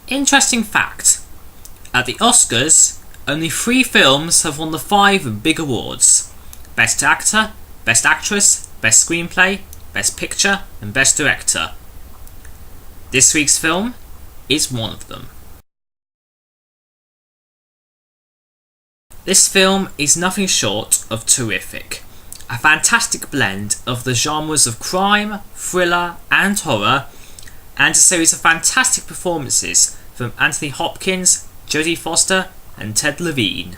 Interesting fact. At the Oscars, only 3 films have won the 5 big awards. Best Actor, Best Actress, Best Screenplay, Best Picture, and Best Director. This week's film is one of them. This film is nothing short of terrific. A fantastic blend of the genres of crime, thriller, and horror, and a series of fantastic performances from Anthony Hopkins, Jodie Foster, and Ted Levine.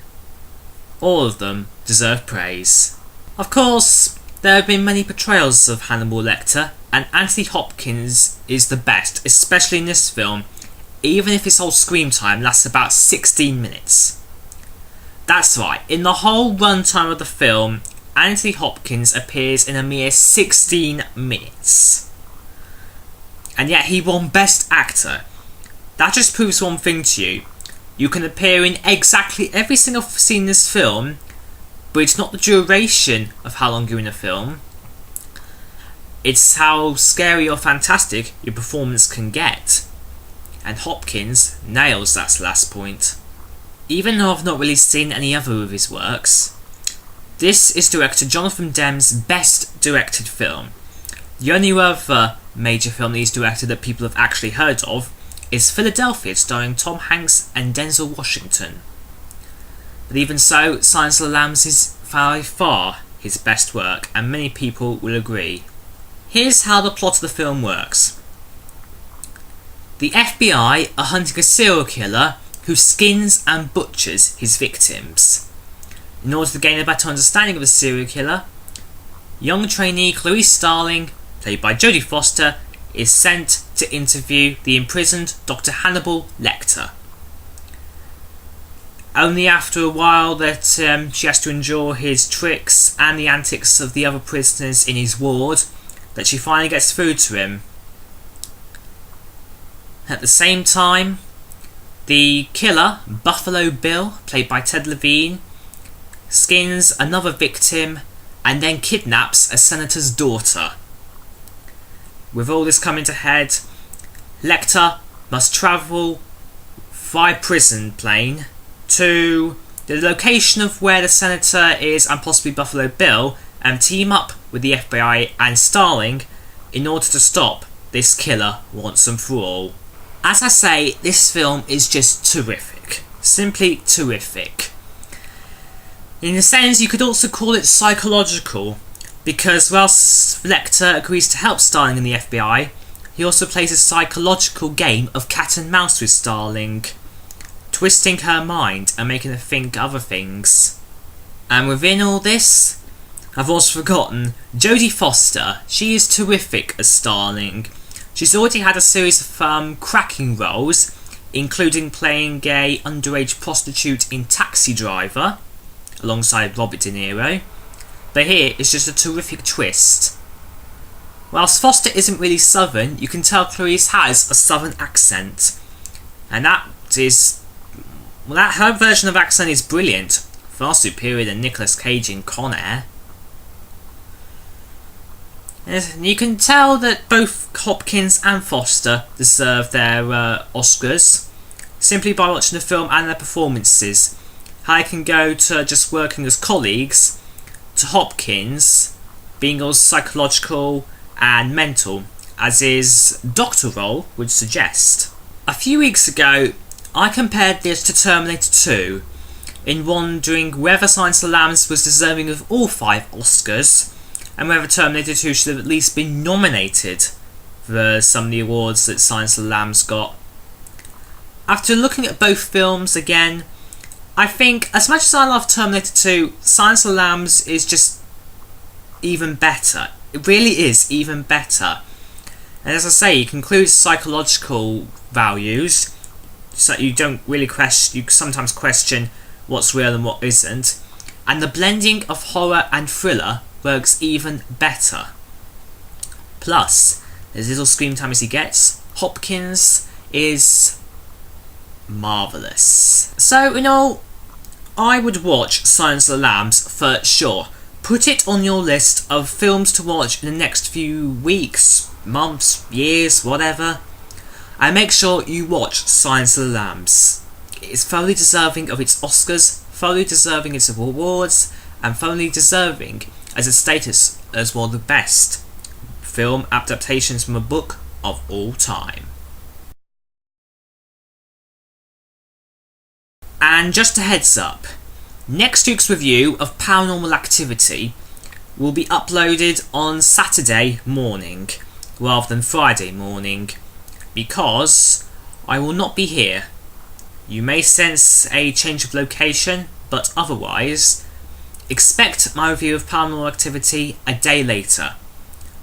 All of them deserve praise. Of course, there have been many portrayals of Hannibal Lecter, and Anthony Hopkins is the best, especially in this film, even if his whole screen time lasts about 16 minutes. That's right, in the whole runtime of the film, Anthony Hopkins appears in a mere 16 minutes. And yet he won Best Actor. That just proves one thing to you. You can appear in exactly every single scene in this film, but it's not the duration of how long you're in a film. It's how scary or fantastic your performance can get. And Hopkins nails that last point. Even though I've not really seen any other of his works, this is director Jonathan Demme's best directed film. The only other major film that he's directed that people have actually heard of is Philadelphia, starring Tom Hanks and Denzel Washington. But even so, Silence of the Lambs is by far his best work, and many people will agree. Here's how the plot of the film works. The FBI are hunting a serial killer who skins and butchers his victims. In order to gain a better understanding of the serial killer, young trainee Clarice Starling, played by Jodie Foster, is sent to interview the imprisoned Dr. Hannibal Lecter. Only after a while that she has to endure his tricks and the antics of the other prisoners in his ward that she finally gets through to him. At the same time, the killer, Buffalo Bill, played by Ted Levine, skins another victim and then kidnaps a senator's daughter. With all this coming to head, Lecter must travel via prison plane to the location of where the senator is and possibly Buffalo Bill, and team up with the FBI and Starling in order to stop this killer once and for all. As I say, this film is just terrific. Simply terrific. In a sense, you could also call it psychological, because whilst Lecter agrees to help Starling and the FBI, he also plays a psychological game of cat and mouse with Starling, twisting her mind and making her think other things. And within all this, I've also forgotten, Jodie Foster. She is terrific as Starling. She's already had a series of cracking roles, including playing a underage prostitute in Taxi Driver, alongside Robert De Niro. But here is just a terrific twist. Whilst Foster isn't really southern, you can tell Clarice has a southern accent. And that is... well, her version of accent is brilliant. Far superior than Nicolas Cage in Con Air. You can tell that both Hopkins and Foster deserve their Oscars simply by watching the film and their performances. How they can go to just working as colleagues to Hopkins being all psychological and mental, as his doctor role would suggest. A few weeks ago, I compared this to Terminator 2 in wondering whether Silence of the Lambs was deserving of all 5 Oscars, and whether Terminator 2 should have at least been nominated for some of the awards that Silence of the Lambs got. After looking at both films again, I think, as much as I love Terminator 2, Silence of the Lambs is just even better. It really is even better. And as I say, it includes psychological values, so you don't really question, you sometimes question what's real and what isn't. And the blending of horror and thriller works even better. Plus, as little screen time as he gets, Hopkins is marvellous. So, in all, I would watch Silence of the Lambs for sure. Put it on your list of films to watch in the next few weeks, months, years, whatever. And make sure you watch Silence of the Lambs. It is thoroughly deserving of its Oscars, thoroughly deserving its awards, and thoroughly deserving as a status as one of the best film adaptations from a book of all time. And just a heads up, next week's review of Paranormal Activity will be uploaded on Saturday morning rather than Friday morning because I will not be here. You may sense a change of location, but otherwise, expect my review of Paranormal Activity a day later.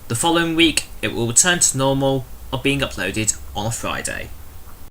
The following week, it will return to normal of being uploaded on a Friday.